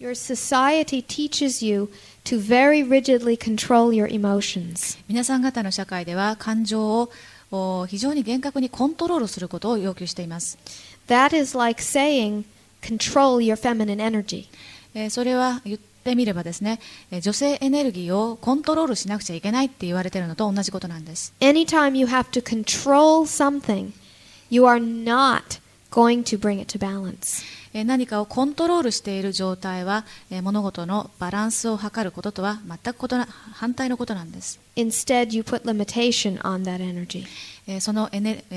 Your society teaches you to very rigidly control your emotions. 皆さん方の社会では感情を非常に厳格にコントロールすることを要求しています。That is like saying, control your feminine energy. それは言ってみればですね、女性エネルギーをコントロールしなくちゃいけないって言われているのと同じことなんです。Anytime you have to control something, you are not going to bring it to balance. 何かをコントロールしている状態は物事のバランスを図ることとは全く反対のことなんです。Instead, you put limitation on that energy.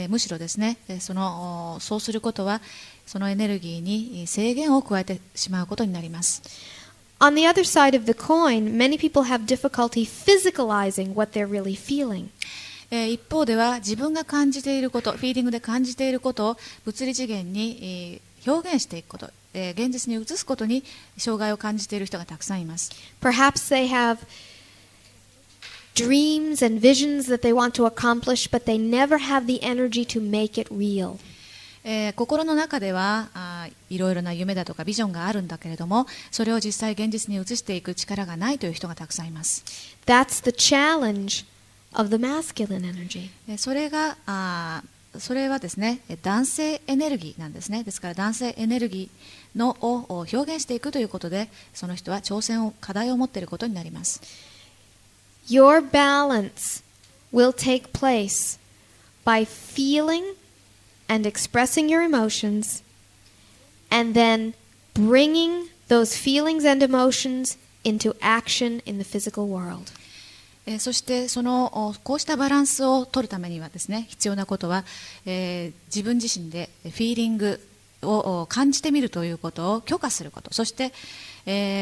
むしろですね、そうすることはそのエネルギーに制限を加えてしまうことになります。On the other side of the coin, many people have difficulty physicalizing what they're really feeling. 一方では自分が感じていること、フィーリングで感じていることを物理次元に表現していくこと、現実に移すことに障害を感じている人がたくさんいます。Perhaps they have dreams and visions that they want to accomplish, but they never have the energy to make it real. 心の中ではいろいろな夢だとかビジョンがあるんだけれども、それを実際現実に移していく力がないという人がたくさんいます。That's the challenge of the masculine energy. それはですね、男性エネルギーなんですね。ですから男性エネルギーを表現していくということで、その人は課題を持っていることになります。Your balance will take place by feeling and expressing your emotions, and then bringing those feelings and emotions into action in the physical world. そしてこうしたバランスを取るためにはですね、必要なことは、自分自身でフィーリングを感じてみるということを許可すること、そして、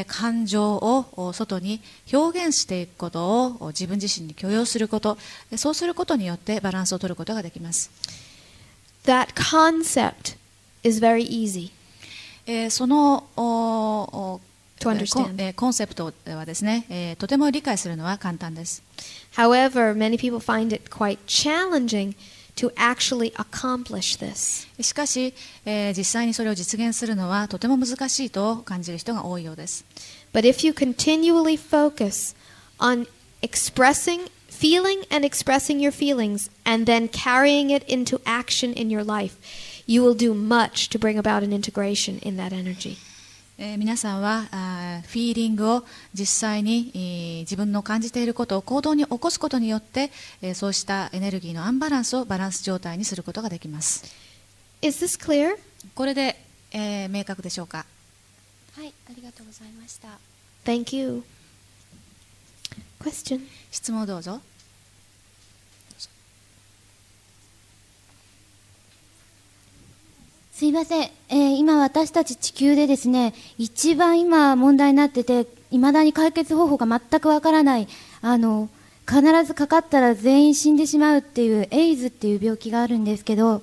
感情を外に表現していくことを自分自身に許容すること、そうすることによってバランスを取ることができます。That concept is very easy. コンセプトはですね、とても理解するのは簡単です。However, many people find it quite challenging to actually accomplish this. しかし、実際にそれを実現するのはとても難しいと感じる人が多いようです。But if you continually focus on feeling and expressing your feelings and then carrying it into action in your life, you will do much to bring about an integration in that energy. 皆さんはフィーリングを実際に自分の感じていることを行動に起こすことによってそうしたエネルギーのアンバランスをバランス状態にすることができます。Is this clear? これで、明確でしょうか。はい、ありがとうございました。Thank you. Question? 質問をどうぞ。すいません、今私たち地球でですね、一番今問題になってて、いまだに解決方法が全くわからない、必ずかかったら全員死んでしまうっていうエイズっていう病気があるんですけど、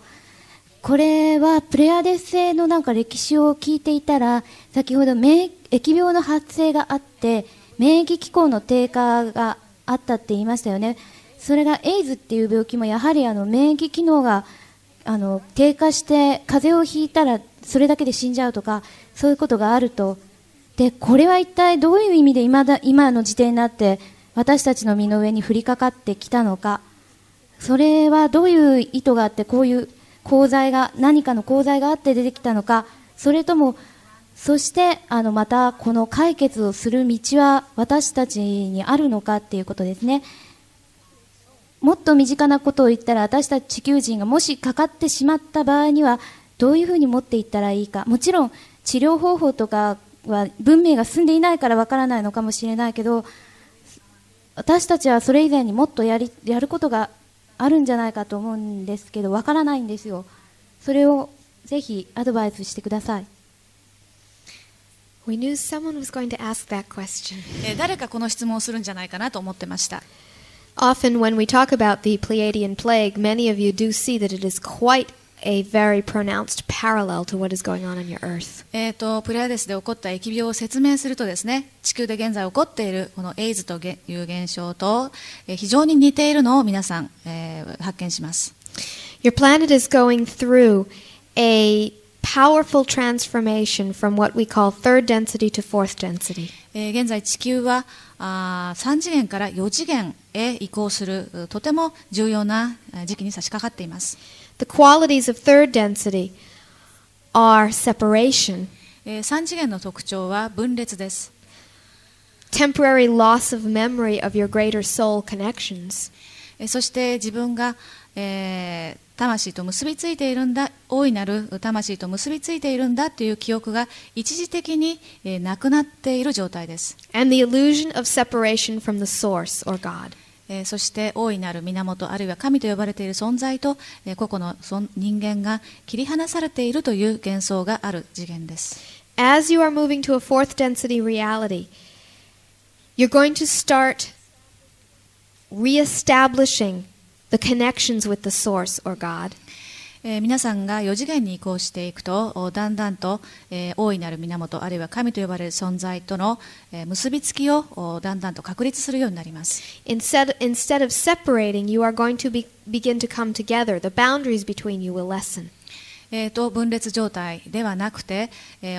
これはプレアデス星のなんか歴史を聞いていたら、先ほど疫病の発生があって免疫機構の低下があったって言いましたよね。それがエイズっていう病気もやはり免疫機能が低下して風邪をひいたらそれだけで死んじゃうとか、そういうことがあると。でこれは一体どういう意味で今の時点になって私たちの身の上に降りかかってきたのか、それはどういう意図があって、こういう何かの功罪があって出てきたのか、それともそしてまたこの解決をする道は私たちにあるのかっていうことですね。もっと身近なことを言ったら、私たち地球人がもしかかってしまった場合にはどういうふうに持っていったらいいか。もちろん治療方法とかは文明が進んでいないからわからないのかもしれないけど、私たちはそれ以前にもっとやることがあるんじゃないかと思うんですけど、わからないんですよ。それをぜひアドバイスしてください。We knew someone was going to ask that question. 誰かこの質問をするんじゃないかなと思ってました。Often when we talk about the Pleiadian plague, many of you do see that it is quite a very pronounced parallel to what is going on your earth. プレアデスで起こった疫病を説明するとですね、地球で現在起こっているこのエイズという現象と非常に似ているのを皆さん、発見します。Your planet is going through a powerful transformation from what we call third density to fourth density. 現在地球は3次元から4次元へ移行するとても重要な時期に差し掛かっています。The qualities of third density are separation, 3次元の特徴は分裂です。temporary loss of memory of your greater soul connections, そして自分が、魂と結びついているんだ、大いなる魂と結びついているんだという記憶が一時的に、なくなっている状態です。and the illusion of separation from the source or God. そして大いなる源あるいは神と呼ばれている存在と、個々の人間が切り離されているという幻想がある次元です。As you are moving to a fourth density reality, you're going to start reestablishing the connections with the source or God. 皆さんが4次元に移行していくとだんだんと、大いなる源あるいは神と呼ばれる存在との、結びつきをだんだんと確立するようになります。Instead of separating, you are going to begin to come together. The boundaries between you will lessen. 分裂状態ではなくて、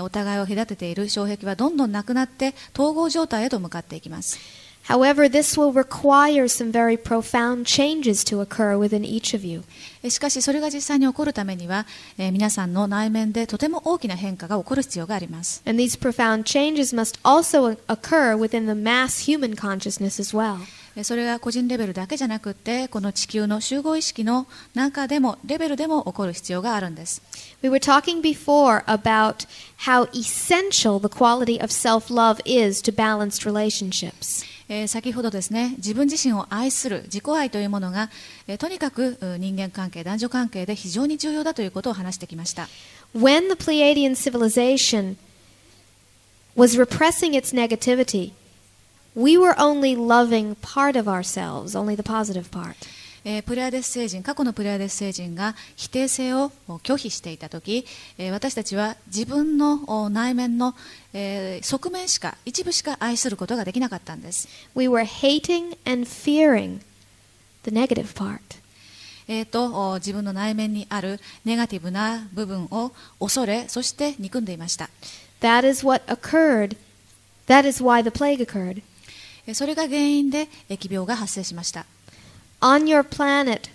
お互いを隔てている障壁はどんどんなくなって統合状態へと向かっていきます。However, this will require some very profound changes to occur within each of you. しかしそれが実際に起こるためには、皆さんの内面でとても大きな変化が起こる必要があります。And these profound changes must also occur within the mass human consciousness as well. それが個人レベルだけじゃなくて、この地球の集合意識の中でもレベルでも起こる必要があるんです。We were talking before about how essential the quality of self-love is to balanced relationships. 先ほどですね、自分自身を愛する自己愛というものが、とにかく人間関係、男女関係で非常に重要だということを話してきました。When the Pleiadian civilization was repressing its negativity, we were only loving part of ourselves, only the positive part. プレアデス星人、過去のプレアデス星人が否定性を拒否していたとき、私たちは自分の内面の側面しか、一部しか愛することができなかったんです。We were hating and fearing the negative part. 自分の内面にあるネガティブな部分を恐れ、そして憎んでいました。That is what occurred. That is why the plague occurred. それが原因で疫病が発生しました。On your planet,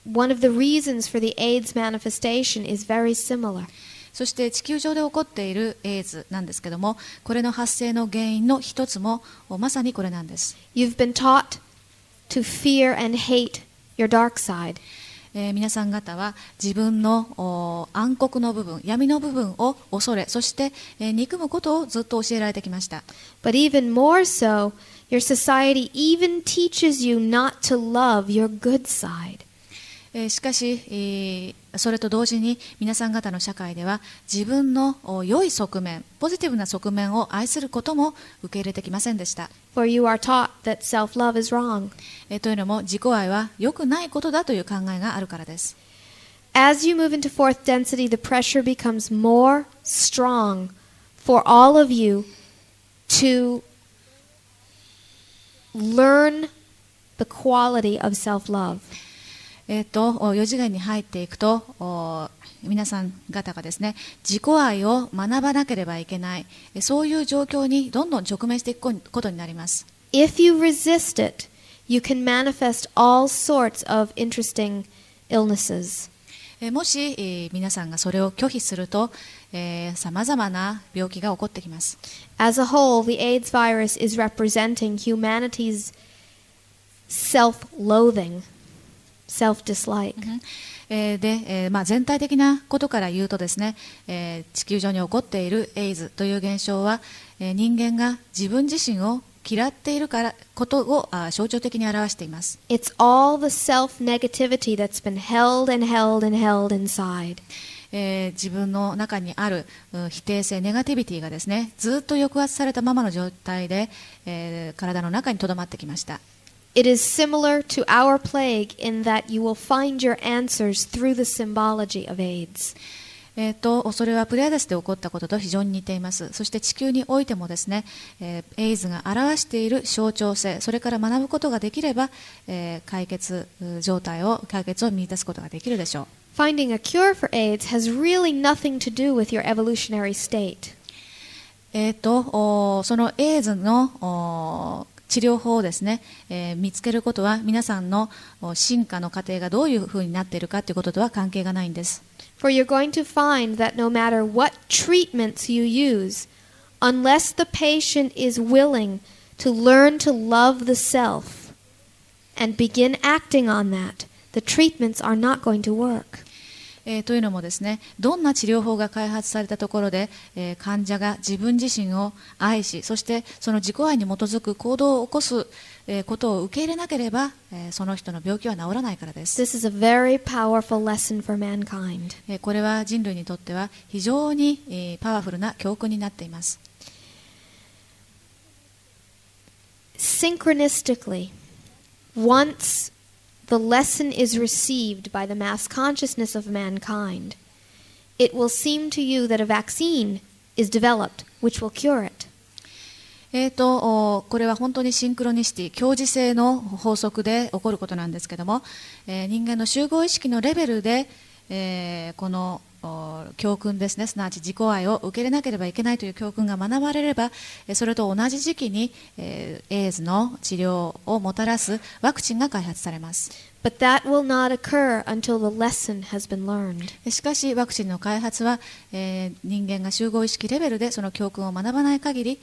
one of the reasons for the AIDS manifestation is very similar. そして地球上で起こっているエイズなんですけども、これの発生の原因の一つもまさにこれなんです。You've been taught to fear and hate your dark side. 皆さん方は自分の暗黒の部分、闇の部分を恐れ、そして、憎むことをずっと教えられてきました。But even more so, your society even teaches you not to love your good side. しかし、それと同時に皆さん方の社会では自分の良い側面、ポジティブな側面を愛することも受け入れてきませんでした。For you are taught that self-love is wrong. というのも自己愛は良くないことだという考えがあるからです。As you move into fourth density, the pressure becomes more strong for all of you to learn the quality of self-love. 4次元に入っていくと皆さん方がですね、自己愛を学ばなければいけない、そういう状況にどんどん直面していくことになります。If you resist it, you can manifest all sorts of interesting illnesses. もし、皆さんがそれを拒否すると、さまざまな病気が起こってきます。As a whole, the AIDS virus is representing humanity's self-loathing, self-dislike. で、全体的なことから言うとですね、地球上に起こっているエイズという現象は、人間が自分自身を嫌っていることを象徴的に表しています。It's all the self-negativity that's been held and held and held inside. 自分の中にある否定性、ネガティビティがですね、ずっと抑圧されたままの状態で、体の中にとどまってきました。It is similar to our plague in that you will find your answers through the symbology of AIDS. それはプレアデスで起こったことと非常に似ています。そして地球においてもですね、エイズが表している象徴性、それから学ぶことができれば、解決を見出すことができるでしょう。Finding a cure for AIDS has really nothing to do with your evolutionary state. そのエイズの治療法をですね、見つけることは皆さんの進化の過程がどういうふうになっているかということとは関係がないんです。For you're going to find that no matter what treatments you use, unless the patient is willing to learn to love the self and begin acting on that, the treatments are not going to work. というのもですね、どんな治療法が開発されたところで、患者が自分自身を愛し、そしてその自己愛に基づく行動を起こす、ことを受け入れなければ、その人の病気は治らないからです。This is a very powerful lesson for mankind. これは人類にとっては非常に、パワフルな教訓になっています。Synchronistically, once the lesson is received by the mass consciousness of mankind, it will seem to you that a vaccine is developed which will cure it. これは本当にシンクロニシティ、共時性の法則で起こることなんですけども、人間の集合意識のレベルで、この教訓ですね、すなわち自己愛を受け入れなければいけないという教訓が学ばれれば、それと同じ時期に、エイズの治療をもたらすワクチンが開発されます。But that will not occur until the lesson has been learned. しかしワクチンの開発は、人間が集合意識レベルでその教訓を学ばない限り、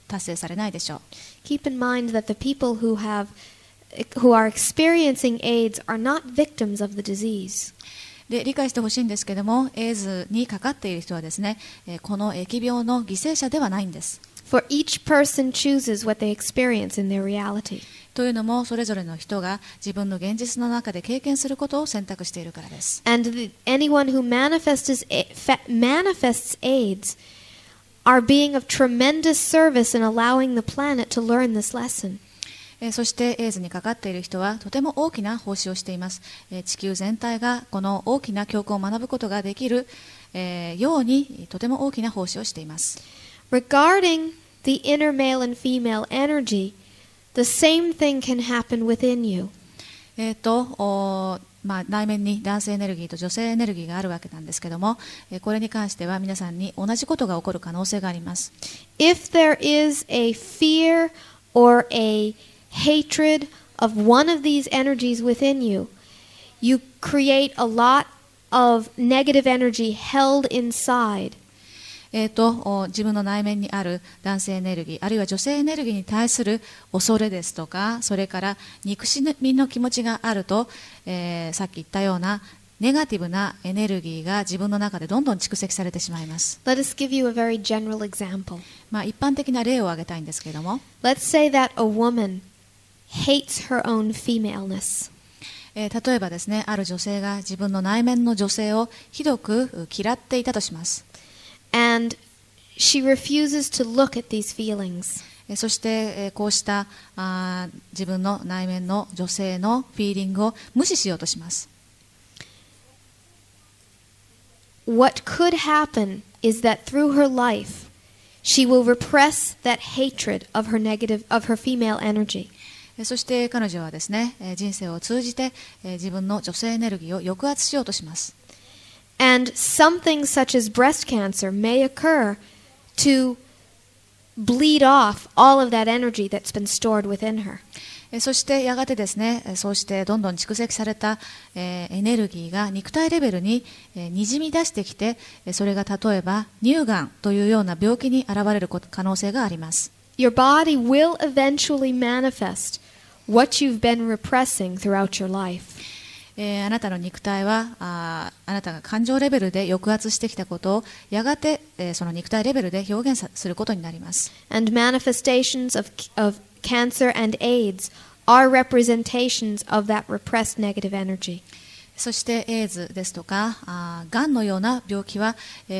達成されないでしょう。Keep in mind that the people who are experiencing AIDS are not victims of the disease. で理解してほしいんですけども、エイズにかかっている人はですね、この疫病の犠牲者ではないんです。For each person chooses what they experience in their reality. というのも、それぞれの人が自分の現実の中で経験することを選択しているからです。And anyone who manifests AIDS are being of tremendous service in allowing the planet to learn this lesson. そしてエイズにかかっている人はとても大きな奉仕をしています。地球全体がこの大きな教訓を学ぶことができるようにとても大きな奉仕をしています。Regarding the inner male and female energy, the same thing can happen within you. 内面に男性エネルギーと女性エネルギーがあるわけなんですけども、これに関しては皆さんに同じことが起こる可能性があります。If there is a fear or a hatred of one of these energies within you, you create a lot of negative energy held inside. 自分の内面にある男性エネルギーあるいは女性エネルギーに対する恐れですとか、それから憎しみの気持ちがあると、さっき言ったようなネガティブなエネルギーが自分の中でどんどん蓄積されてしまいます。Let us give you a very general example. 一般的な例を挙げたいんですけれども、 Let's say that a woman hates her own femaleness. 例えばですね、ある女性が自分の内面の女性をひどく嫌っていたとします。And she refuses to look at these feelings. そしてこうした自分の内面の女性のフィーリングを無視しようとします。What could happen is that through her life, she will repress that hatred of her female energy. そして彼女はですね、人生を通じて自分の女性エネルギーを抑圧しようとします。And something such as breast cancer may occur to bleed off all of that energy that's been stored within her. そしてやがてですね、そうしてどんどん蓄積されたエネルギーが肉体レベルににじみ出してきて、それが例えば乳がんというような病気に現れる可能性があります。Your body will eventually manifest what you've been repressing throughout your life. あなたの肉体はあなたが感情レベルで抑圧してきたことをやがてその肉体レベルで表現することになります。And manifestations of cancer and AIDS are representations of that repressed negative energy. そしてエイズですとかがんのような病気は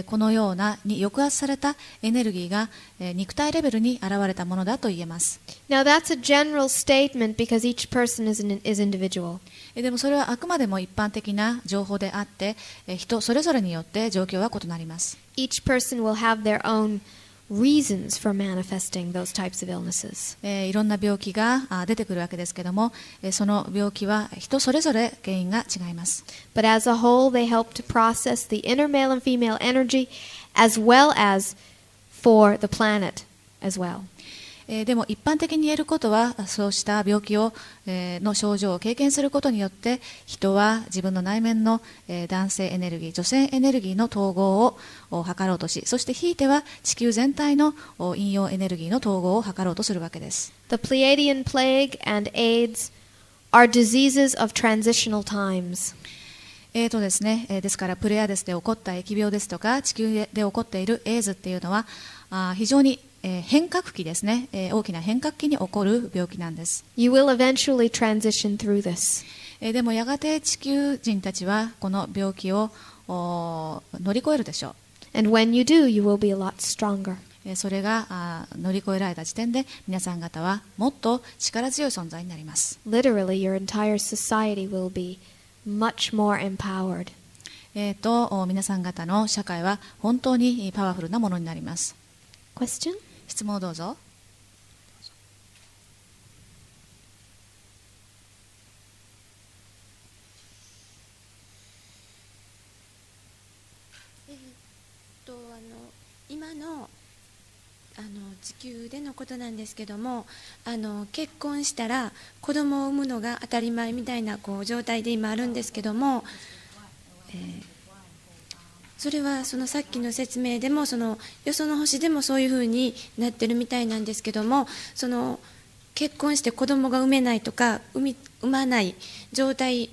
このようなに抑圧されたエネルギーが肉体レベルに現れたものだと言えます。Now that's a general statement because each person is individual. でもそれはあくまでも一般的な情報であって人それぞれによって状況は異なります。Each person will have their own reasons for manifesting those types of illnesses. いろんな病気が出てくるわけですけども、その病気は人それぞれ原因が違います。But as a whole, they help to process the inner male and female energy as well as for the planet as well. でも一般的に言えることは、そうした病気の症状を経験することによって人は自分の内面の男性エネルギー、女性エネルギーの統合を図ろうとし、そしてひいては地球全体の陰陽エネルギーの統合を図ろうとするわけです。The Pleiadian plague and AIDS are diseases of transitional times. ですね、ですからプレアデスで起こった疫病ですとか地球で起こっているエイズっていうのは非常に変革期ですね、大きな変革期に起こる病気なんです。You will eventually transition through this. でもやがて地球人たちはこの病気を乗り越えるでしょう。And when you do, you will be a lot stronger. それが乗り越えられた時点で皆さん方はもっと力強い存在になります。Literally, your entire society will be much more empowered. 皆さん方の社会は本当にパワフルなものになります。Question? 質問をどうぞ。今の地球でのことなんですけども、結婚したら子供を産むのが当たり前みたいな状態で今あるんですけども、それはそのさっきの説明でもよその星でもそういうふうになってるみたいなんですけども、結婚して子供が産めないとか産まない状態、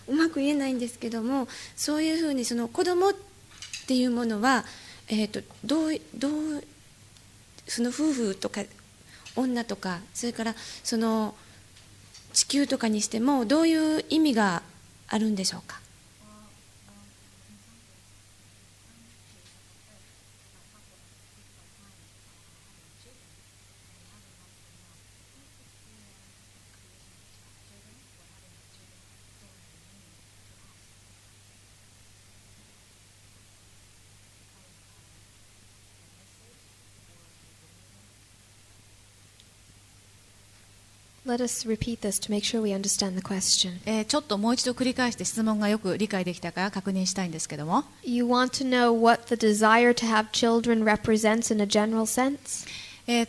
うまく言えないんですけども、そういうふうに子供っていうものは、どう夫婦とか女とか、それから地球とかにしてもどういう意味があるんでしょうか。Let us repeat this to make sure we understand the question. ちょっともう一度繰り返して質問がよく理解できたか確認したいんですけども、You want to know what the desire to have children represents in a general sense?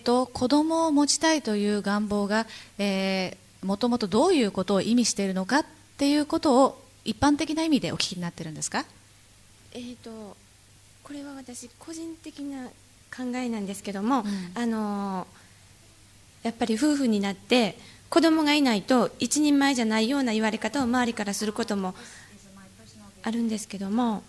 子供を持ちたいという願望がもともとどういうことを意味しているのかっていうことを一般的な意味でお聞きになってるんですか？これは私個人的な考えなんですけども、やっぱり夫婦になって子供がいないと一人前じゃないような言われ方を周りからすることもあるんですけども、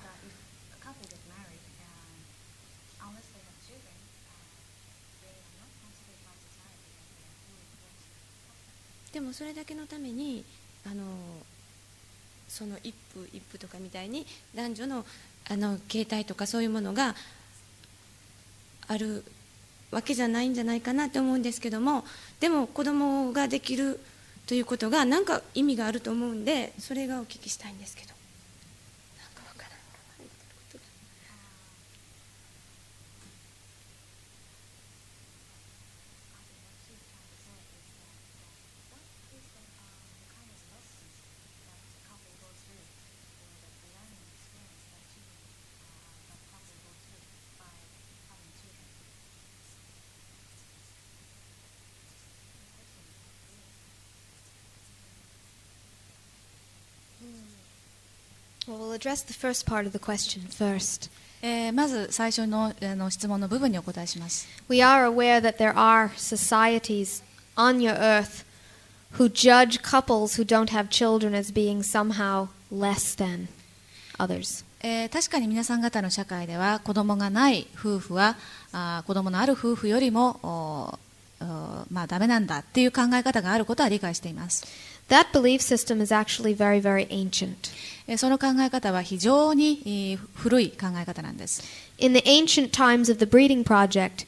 でもそれだけのためにその一夫一婦とかみたいに男女の形態とかそういうものがあるわけじゃないんじゃないかなと思うんですけども、でも子供ができるということが何か意味があると思うんで、それがお聞きしたいんですけど。なんかわからん。Well, we'll address the first part of the question first. まず最初の質問の部分にお答えします。We are aware that there are societies on your earth who judge couples who don't have children as being somehow less than others. 確かに皆さん方の社会では子供がない夫婦は子供のある夫婦よりもダメなんだっていう考え方があることは理解しています。That belief system is actually very, very ancient. その考え方は非常に古い考え方なんです。In the ancient times of the breeding project,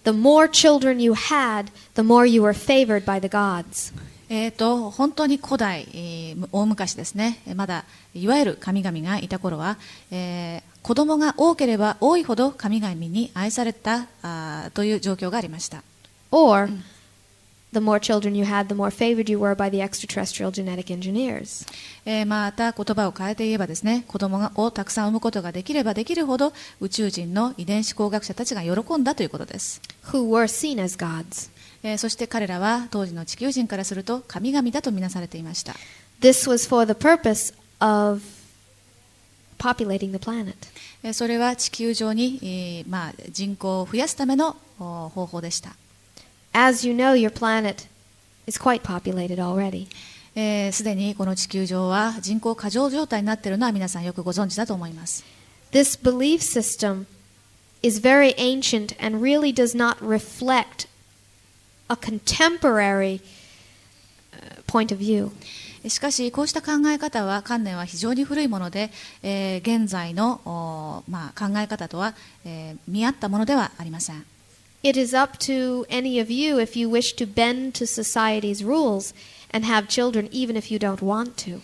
the more children you had, the more you were favored by the gods. 本当に古代、大昔ですね、まだいわゆる神々がいた頃は、子供が多ければ多いほど神々に愛されたという状況がありました。Or, the more children you had, the more favored you were by the extraterrestrial genetic engineers. また言葉を変えて言えばですね、子供をたくさん産むことができればできるほど宇宙人の遺伝子工学者たちが喜んだということです。Who were seen as gods. そして彼らは当時の地球人からすると神々だとみなされていました。This was for the purpose of populating the planet. それは地球上に、人口を増やすための方法でした。As you know, your planet is quite populated already. すでにこの地球上は人口過剰状態になっているのは皆さんよくご存知だと思います。This belief system is very ancient and really does not reflect a contemporary point of view. しかしこうした考え方は観念は非常に古いもので、現在の、考え方とは、見合ったものではありません。It is up to any of you if you wish to bend to society's rules and have children even if you don't want to.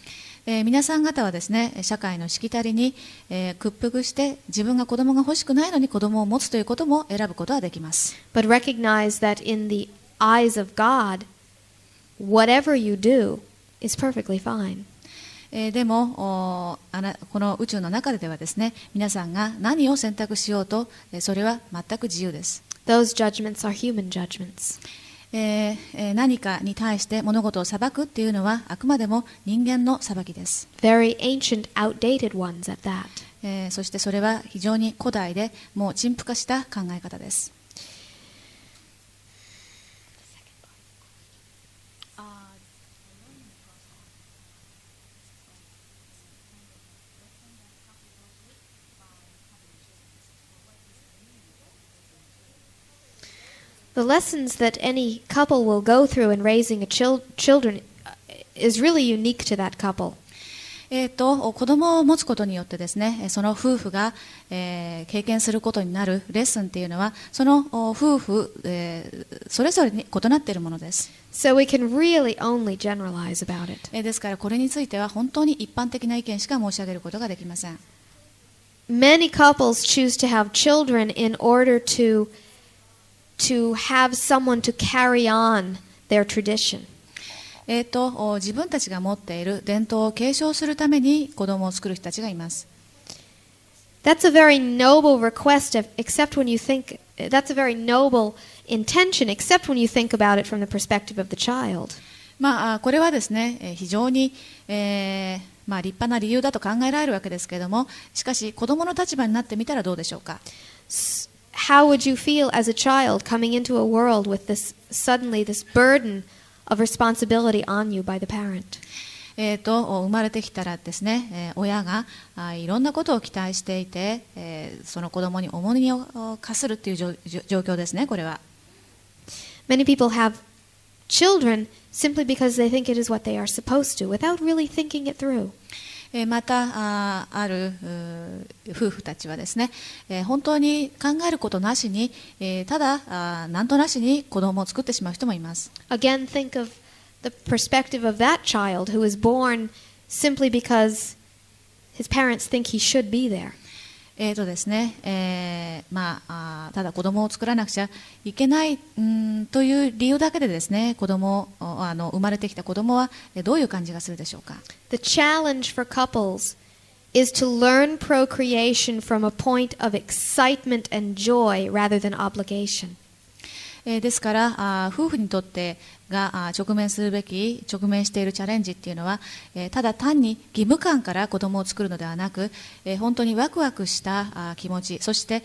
皆さん方はですね、社会のしきたりに、屈服して自分が子供が欲しくないのに子供を持つということも選ぶことはできます。But recognize that in the eyes of God, whatever you do is perfectly fine. でもこの宇宙の中ではですね、皆さんが何を選択しようとそれは全く自由です。Those judgments are human judgments. 何かに対して物事を裁くっていうのはあくまでも人間の裁きです。Very ancient, outdated ones at that. そしてそれは非常に古代でもう陳腐化した考え方です。The lessons that any couple will go through in raising children is really unique to that couple. 子供を持つことによってですね、その夫婦が、経験することになるレッスンっていうのは、その夫婦、それぞれに異なっているものです。So we can really only generalize about it. ですからこれについては本当に一般的な意見しか申し上げることができません。Many couples choose to have children in order to have someone to carry on their tradition. 自分たちが持っている伝統を継承するために子供を作る人たちがいます。That's a very noble request, except when you think that's a very noble intention, except when you think about it from the perspective of the child. これはですね、非常に、立派な理由だと考えられるわけですけれども、しかし子供の立場になってみたらどうでしょうか。How would you feel as a child coming into a world with suddenly this burden of responsibility on you by the parent? 生まれてきたらですね、親がいろんなことを期待していて、その子供に重荷を課するという状況ですね、これは。Many people have children simply because they think it is what they are supposed to, without really thinking it through. またある夫婦たちはですね、本当に考えることなしに、ただなんとなしに子供を作ってしまう人もいます。Again, think of the perspective of that child who is born simply because his parents think he should be there. ですね、ただ子供を作らなくちゃいけないという理由だけでですね、生まれてきた子供はどういう感じがするでしょうか。The challenge for couples is to learn procreation from a point of excitement and joy rather than obligation. ですから夫婦にとってが直面しているチャレンジっていうのは、ただ単に義務感から子供を作るのではなく、本当にワクワクした気持ち、そして、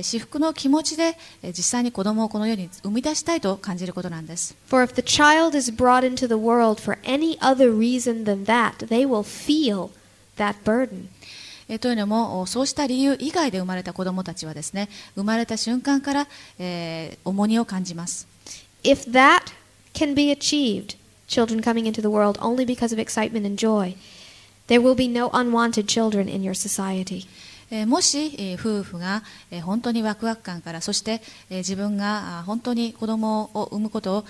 至福の気持ちで実際に子供をこの世に生み出したいと感じることなんです。For if the child is brought into the world for any other reason than that, they will feel that burden. というのもそうした理由以外で生まれた子どもたちはですね、生まれた瞬間から、重荷を感じます。If that can be achieved, children coming into the world only because of excitement and joy, there will be no unwanted children in your society. もし夫婦が本当にワクワク感から、そして自分が本当に子どもを産むことを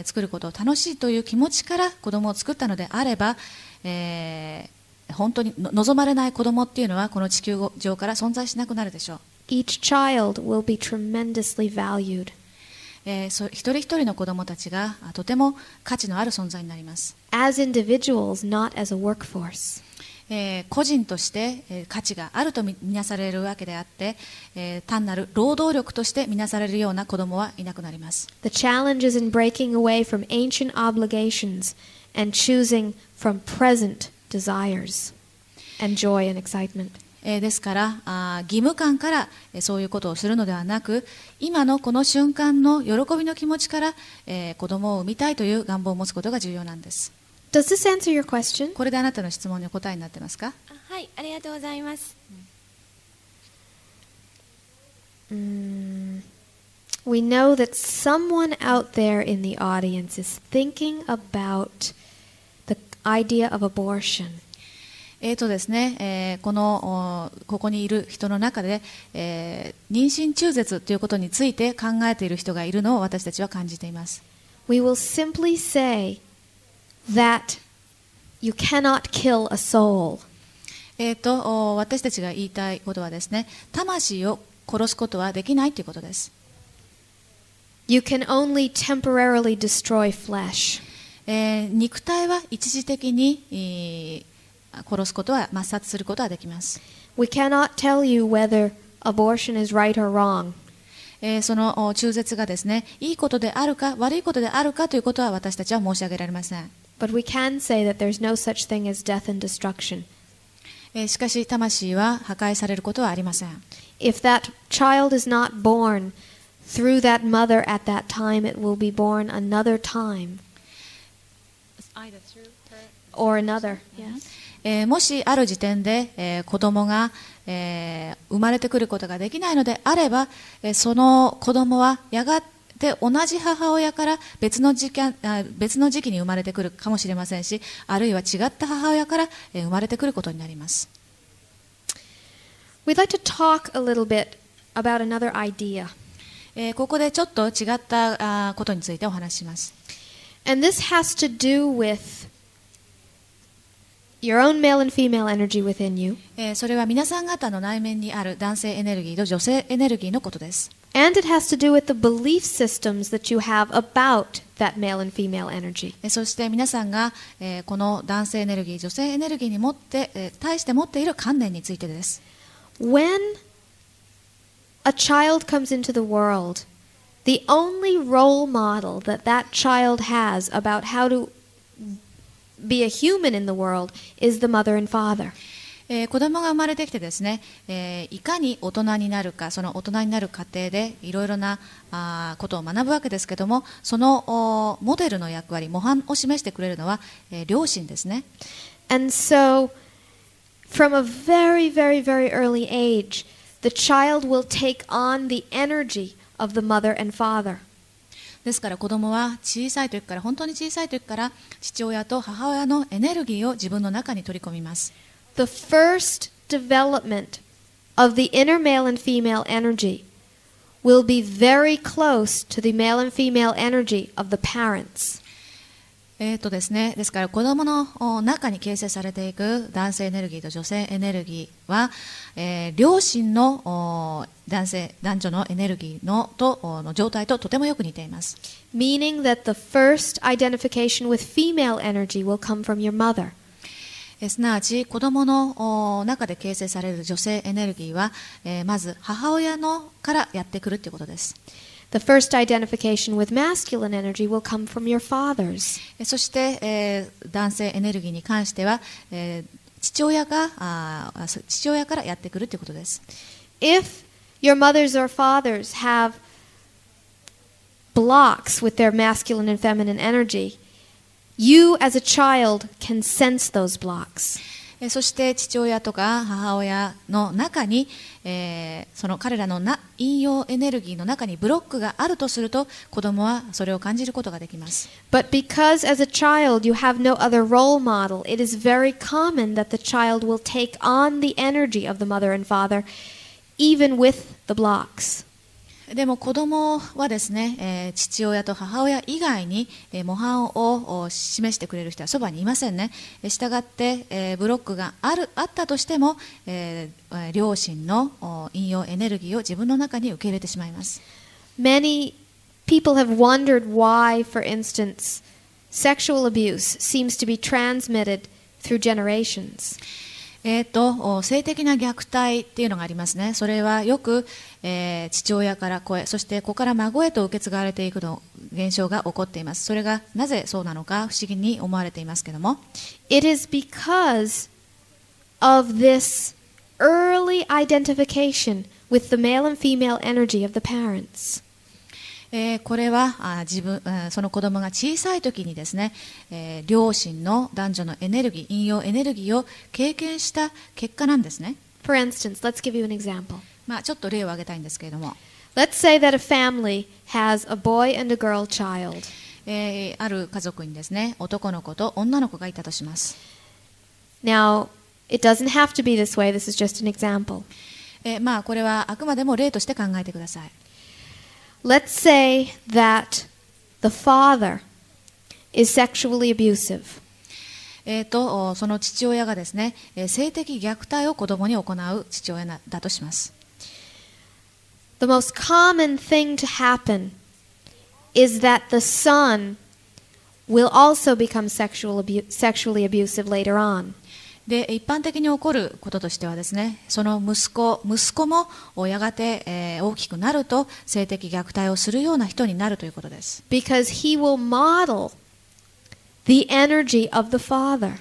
作ることを楽しいという気持ちから子どもを作ったのであれば、本当に望まれない子供っていうのはこの地球上から存在しなくなるでしょう。Each child will be tremendously valued. 一人一人の子供たちがとても価値のある存在になります。As individuals, not as a workforce. 個人として、価値があるとみなされるわけであって、単なる労働力としてみなされるような子供はいなくなります。The challenge is in breaking away from ancient obligations and choosing from present desires and joy and excitement. ですから義務感からそういうことをするのではなく、今のこの瞬間の喜びの気持ちから、子供を産みたいという願望を持つことが重要なんです。Does this answer your question? これであなたの質問にお答えになってますか？はい、ありがとうございます。We know that someone out there in the audience is thinking about the idea of abortion. ですね、ここにいる人の中で、妊娠中絶ということについて考えている人がいるのを私たちは感じています。We will simply say that you cannot kill a soul. 私たちが言いたいことはですね、魂を殺すことはできないということです。You can only temporarily destroy flesh. 肉体は一時的に、殺すことは抹殺することはできます。We cannot tell you whether abortion is right or wrong. その中絶がですね、いいことであるか悪いことであるかということは私たちは申し上げられません。But we can say that there's no such thing as death and destruction. しかし魂は破壊されることはありません。If that child is not born through that mother at that time, it will be born another time. Or another. Yes. もしある時点で、子供が、生まれてくることができないのであれば、その子供はやがて同じ母親から別の時期に生まれてくるかもしれませんし、あるいは違った母親から、生まれてくることになります。We'd like to talk a little bit about another idea. ここでちょっと違ったことについてお話しします。And this has to do with your own male and female energy within you. それは皆さん方の内面にある男性エネルギーと女性エネルギーのことです。And it has to do with the belief systems that you have about that male and female energy. そして皆さんが、この男性エネルギー、女性エネルギーに対して持っている観念についてです。When a child comes into the world, the only role model that that child has about how to be a human in the world is the mother and father. 子供が生まれてきてですね、いかに大人になるか、その大人になる過程でいろいろなことを学ぶわけですけども、そのモデルの役割、模範を示してくれるのは、両親ですね。And so, from a very, very, very early age, the child will take on the energy of the mother and father. ですから子供は小さい時から、本当に小さい時から父親と母親のエネルギーを自分の中に取り込みます。The first development of the inner male and female energy will be very close to the male and female energy of the parents. ですね、ですから子供の中に形成されていく男性エネルギーと女性エネルギーは、両親の男女のエネルギーの状態ととてもよく似ています。Meaning that the first identification with female energy will come from your mother. すなわち子供の中で形成される女性エネルギーは、まず母親からやってくるということです。The first identification with masculine energy will come from your fathers. そして、男性エネルギーに関しては、父親からやってくるということです。If your mothers or fathers have blocks with their masculine and feminine energy, you as a child can sense those blocks. そして父親とか母親の中に、その彼らの陰陽エネルギーの中にブロックがあるとすると、子供はそれを感じることができます。But because as a child you have no other role model, it is very common that the child will take on the energy of the mother and father, even with the blocks. でも子供はですね、父親と母親以外に、模範を示してくれる人はそばにいませんね。したがって、ブロックがあったとしても、両親の陰陽エネルギーを自分の中に受け入れてしまいます。Many people have wondered why, for instance, sexual abuse seems to be transmitted through generations. 性的な虐待っていうのがありますね。それはよく、父親から子へ、そして子から孫へと受け継がれていくの現象が起こっています。それがなぜそうなのか不思議に思われていますけども、It is because of this early identification with the male and female energy of the parents. これはその子供が小さい時にですね、両親の男女のエネルギー、陰陽エネルギーを経験した結果なんですね。For instance, let's give you an example. ちょっと例を挙げたいんですけれども、Let's say that a family has a boy and a girl child. ある家族にですね、男の子と女の子がいたとします。Now, it doesn't have to be this way. This is just an example. これはあくまでも例として考えてください。Let's say that the father is sexually abusive. その父親がですね、性的虐待を子供に行う父親だとします。The most common thing to happen is that the son will also become sexually abusive later on. で、一般的に起こることとしてはですね、その息子もやがて、大きくなると性的虐待をするような人になるということです。Because he will model the energy of the father.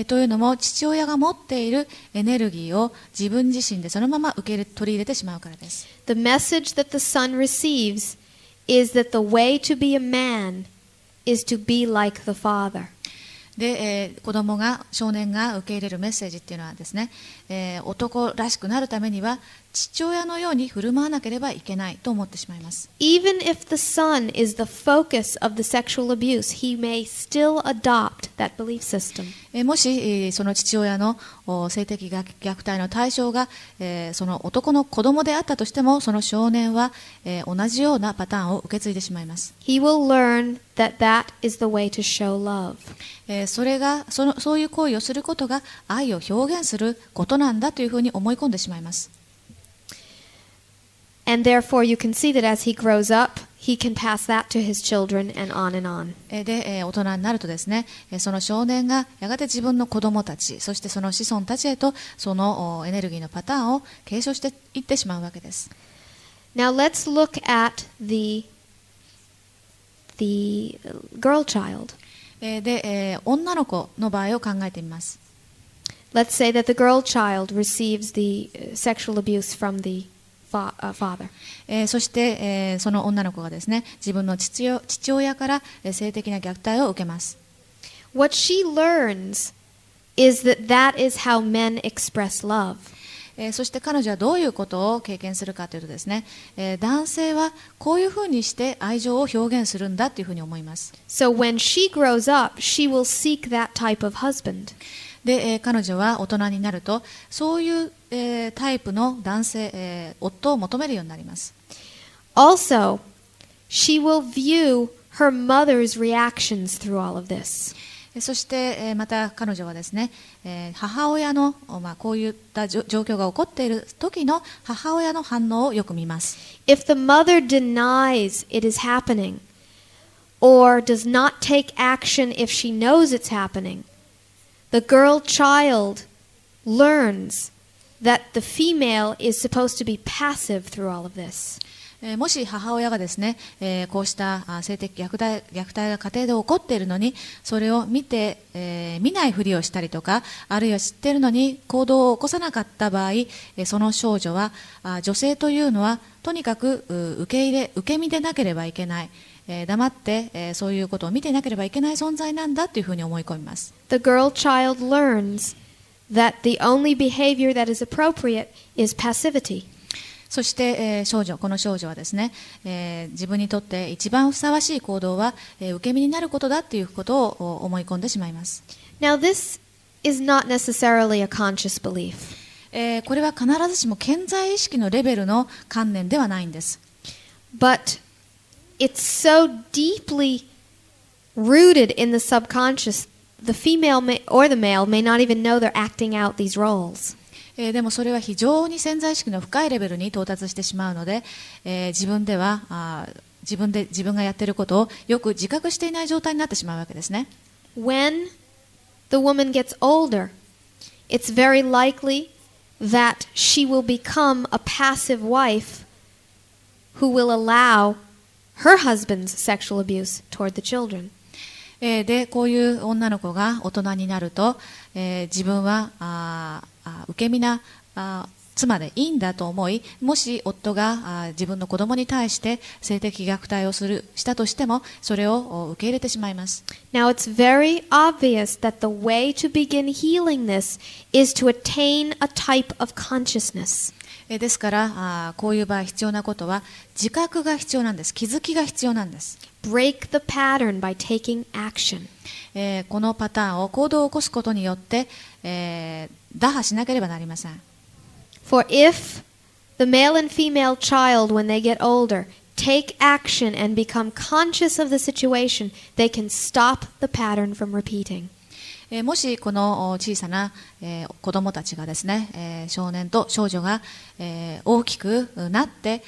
というのも、父親が持っているエネルギーを自分自身でそのまま取り入れてしまうからです。The message that the son receives is that the way to be a man is to be like the father. で、少年が受け入れるメッセージっていうのはですね、男らしくなるためには父親のように振る舞わなければいけないと思ってしまいます。Even if the son is the focus of the sexual abuse, he may still adopt that belief system. もし、その父親の性的虐待の対象が、その男の子供であったとしても、その少年は、同じようなパターンを受け継いでしまいます。He will learn that that is the way to show love. そういう行為をすることが愛を表現することなんだというふうに思い込んでしまいます。And therefore you can see that as he grows up, he can pass that to his children and on and on. で、大人になるとですね、その少年がやがて自分の子供たち、そしてその子孫たちへとそのエネルギーのパターンを継承していってしまうわけです。Now let's look at the girl child. で、女の子の場合を考えてみます。Let's say that the girl child receives the sexual abuse from the father. そして、その女の子がですね、自分の父親から性的な虐待を受けます。What she learns is that that is how men express love. そして彼女はどういうことを経験するかというとですね、男性はこういうふうにして愛情を表現するんだというふうに思います。So when she grows up, she will seek that type of husband. で、彼女は大人になるとそういう、タイプの男性、夫を求めるようになります。Also, she will view her mother's reactions through all of this. そして、また彼女はですね、母親の、こういった状況が起こっている時の母親の反応をよく見ます。If the mother denies it is happening, or does not take action if she knows it's happening, the girl child learns that the female is supposed to be passive through all of this. もし母親がですね、こうした性的虐待が家庭で起こっているのに、それを見ないふりをしたりとか、あるいは知っているのに行動を起こさなかった場合、その少女は、女性というのはとにかく受け身でなければいけない、黙って、そういうことを見ていなければいけない存在なんだというふうに思い込みます。The girl child learns that the only behavior that is appropriate is passivity. そして、この少女はですね、自分にとって一番ふさわしい行動は、受け身になることだということを思い込んでしまいます。Now this is not necessarily a conscious belief. これは必ずしも顕在意識のレベルの観念ではないんです。but it's so deeply rooted in the subconscious, the female or the male may not even know they're acting out these roles. でもそれは非常に潜在意識の深いレベルに到達してしまうので、自分がやっていることをよく自覚していない状態になってしまうわけですね。When the woman gets older, it's very likely that she will become a passive wife who will allow her husband's sexual abuse toward the children. でこういう女の子が大人になると、自分は受け身な妻でいいんだと思い、もし夫が自分の子供に対して性的虐待をしたとしても、それを受け入れてしまいます。Now it's very obvious that the way to begin healing this is to attain a type of consciousness. ですからこういう場合必要なことは自覚が必要なんです。気づきが必要なんです。Break the pattern by taking action. このパターンを行動を起こすことによって、打破しなければなりません。For if the male and female child, when they get older, take action and become conscious of the situation, they can stop the pattern from repeating. もしこの小さな、子供たちがですね、少年と少女が、大きくなって、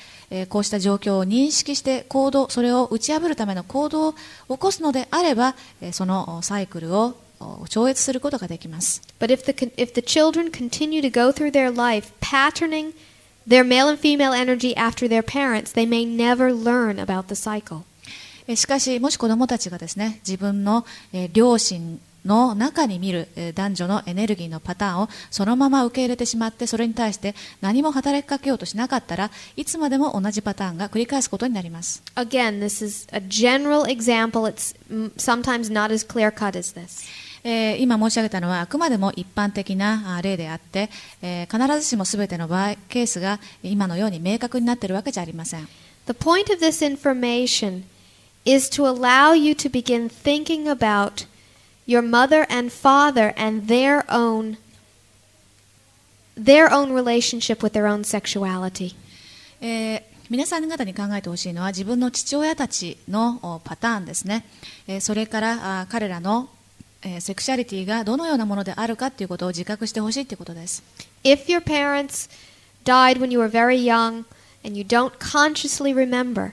こうした状況を認識してそれを打ち破るための行動を起こすのであれば、そのサイクルを超越することができます。But if the children continue to go through their life patterning their male and female energy after their parents, they may never learn about the cycle. しかし、もし子供たちがですね、自分の、両親の中に見る男女のエネルギーのパターンをそのまま受け入れてしまって、それに対して何も働きかけようとしなかったら、いつまでも同じパターンが繰り返すことになります。Again, this is a general example. It's sometimes not as clear cut as this. 今申し上げたのはあくまでも一般的な例であって、必ずしも全ての場合ケースが今のように明確になっているわけじゃありません。The point of this information is to allow you to begin thinking about your mother and father and their own relationship with their own sexuality. 皆さん方に考えてほしいのは自分の父親たちのパターンですね。それから彼らのセクシャリティがどのようなものであるかということを自覚してほしいということです。If your parents died when you were very young and you don't consciously remember,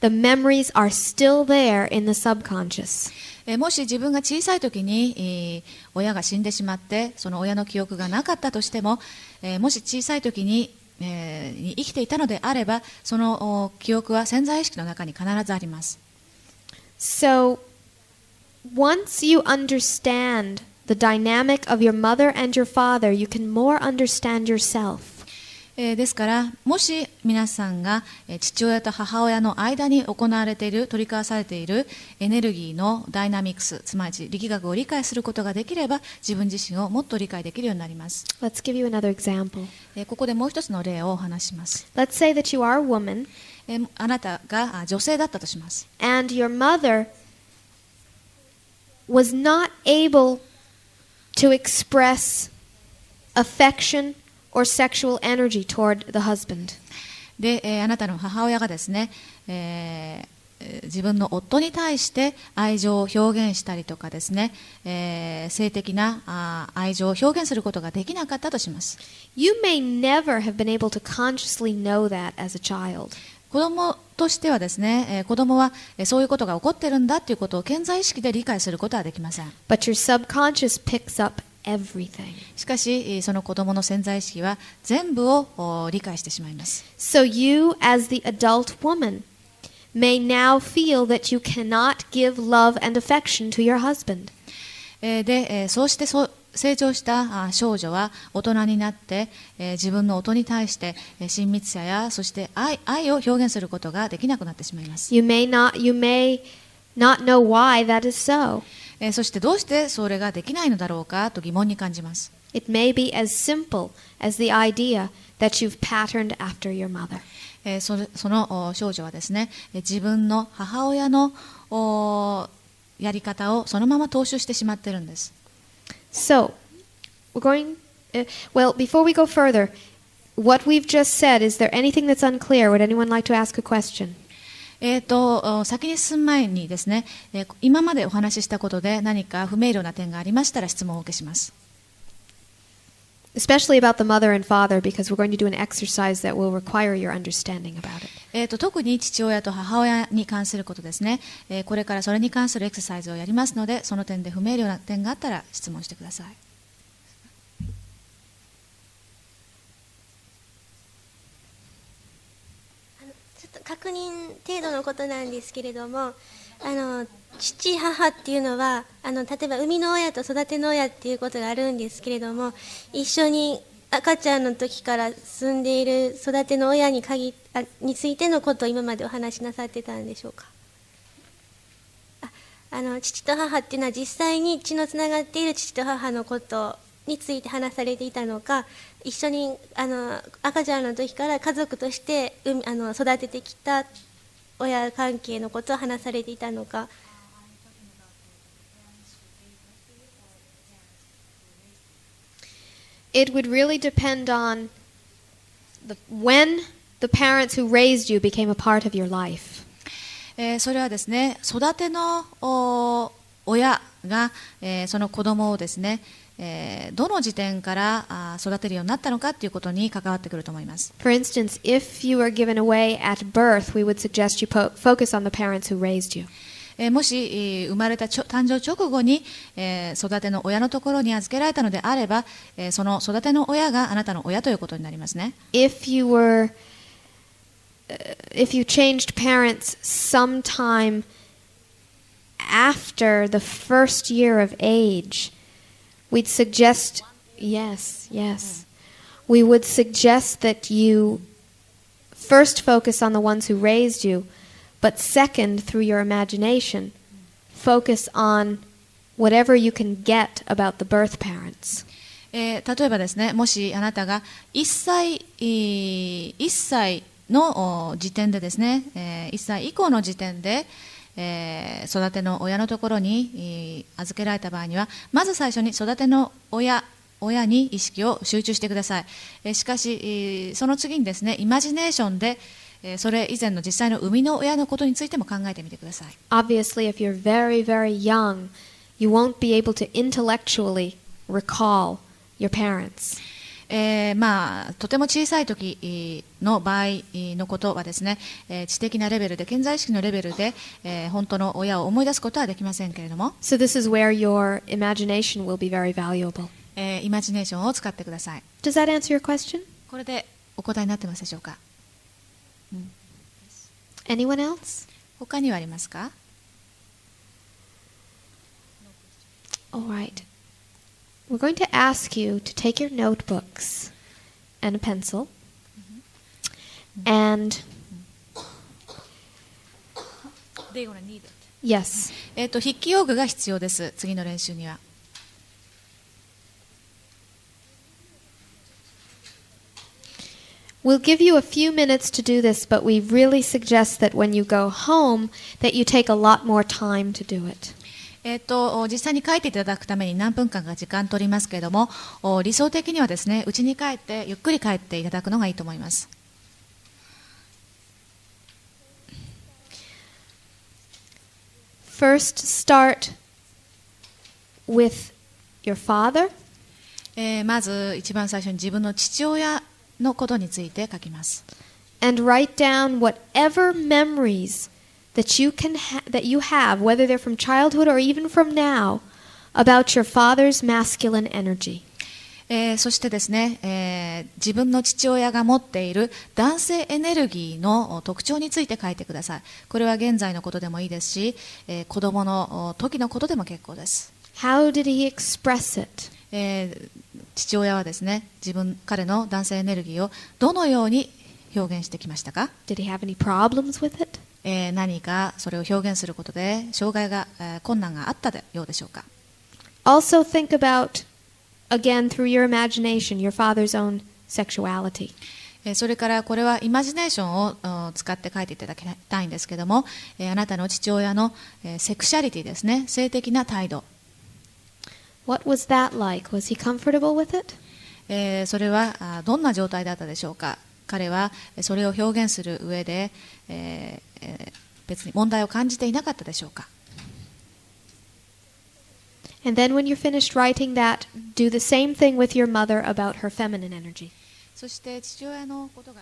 the memories are still there in the subconscious. もし自分が小さい時に親が死んでしまってその親の記憶がなかったとしても、もし小さい時に生きていたのであればその記憶は潜在意識の中に必ずあります。So, once you understand the dynamic of your mother and your father, you can more understand yourself. ですからもし皆さんが父親と母親の間に行われている取り交わされているエネルギーのダイナミクス、つまり力学を理解することができれば自分自身をもっと理解できるようになります。 Let's give you another example. ここでもう一つの例をお話しします。 Let's say that you are a woman あなたが女性だったとします。 and your mother was not able to express affection or sexual energy toward the husband. で、あなたの母親がですね、自分の夫に対して愛情を表現したりとかですね、性的な愛情を表現することができなかったとします。 You may never have been able to consciously know that as a child. 子供としてはですね、子供はそういうことが起こっているんだということを顕在意識で理解することはできません。 But your subconscious picks up everything. しかしその子供の潜在意識は全部を理解してしまいます。 So you, as the adult woman, may now feel that you cannot give love and affection to your husband. で、そうして成長した少女は大人になって、自分の夫に対して親密さやそして愛を表現することができなくなってしまいます。You may not know why that is so. そしてどうしてそれができないのだろうかと疑問に感じます。 It may be as simple as the idea that you've patterned after your mother. その少女はですね、自分の母親のやり方をそのまま踏襲してしまっているんです。 So, we're going, before we go further, what we've just said, is there anything that's unclear? Would anyone like to ask a question? 先に進む前にですね、今までお話ししたことで何か不明瞭な点がありましたら質問をお受けします。Especially about the mother and father, because we're going to do an exercise that will require your understanding about it. 特に父親と母親に関することですね。これからそれに関するエクササイズをやりますので、その点で不明瞭な点があったら質問してください。ちょっと確認程度のことなんですけれども、父母っていうのは例えば生みの親と育ての親っていうことがあるんですけれども、一緒に赤ちゃんの時から住んでいる育ての親についてのことを今までお話しなさってたんでしょうか。父と母っていうのは実際に血のつながっている父と母のことについて話されていたのか、一緒に赤ちゃんの時から家族として育ててきた親関係のことを話されていたのか。It would really depend on when the parents who raised you became a part of your life. それはですね、育ての親が、その子供をですね、どの時点から育てるようになったのかということに関わってくると思います。For instance, if you were given away at birth, we would suggest you focus on the parents who raised you. もし生まれた誕生直後に育ての親のところに預けられたのであれば、その育ての親があなたの親ということになりますね。If you changed parents sometime after the first year of age, we'd suggest, yes. We would suggest that you first focus on the ones who raised you, but second, through your imagination, focus on whatever you can get about the birth parents. 例えばですね、もしあなたが1歳の時点でですね、1歳以降の時点で、育ての親のところに預けられた場合には、まず最初に育ての親に意識を集中してください。しかし、その次にですね、イマジネーションでそれ以前の実際の生みの親のことについても考えてみてください。Obviously, if you're very, very young, you won't be able to intellectually recall your parents. とても小さい時の場合のことはですね、知的なレベルで、顕在意識のレベルで、本当の親を思い出すことはできませんけれども、So this is where your imagination will be very valuable. イマジネーションを使ってください。Does that answer your question? これでお答えになってますでしょうか。Anyone else? 他にはありますか？ All right. We're going to ask you to take your notebooks and a pencil and They're gonna need it. yes. 筆記用具が必要です。次の練習には。We'll give you a few minutes to do this, but we really suggest that when you go home that you take a lot more time to do it. 実際に書いていただくために何分間か時間取りますけれども、理想的にはですね、家に帰ってゆっくり帰っていただくのがいいと思います。First, start with your father. まず一番最初に自分の父親のことについて書きます。And write down whatever memories that you have, whether they're from childhood or even from now, about your father's masculine energy. そしてですね、自分の父親が持っている男性エネルギーの特徴について書いてください。これは現在のことでもいいですし、子供の時のことでも結構です。How did he express it? 父親はですね、彼の男性エネルギーをどのように表現してきましたか？ Did he have any problems with it? 何かそれを表現することで障害が、困難があったようでしょうか？ Also think about, again through your imagination, your father's own sexuality. それからこれはイマジネーションを使って書いていただきたいんですけども、あなたの父親のセクシャリティですね、性的な態度。What was that like? Was he comfortable with it? それはどんな状態だったでしょうか？彼はそれを表現する上で、別に問題を感じていなかったでしょうか。 And then when you're finished writing that, do the same thing with your mother about her feminine energy. そして父親のことが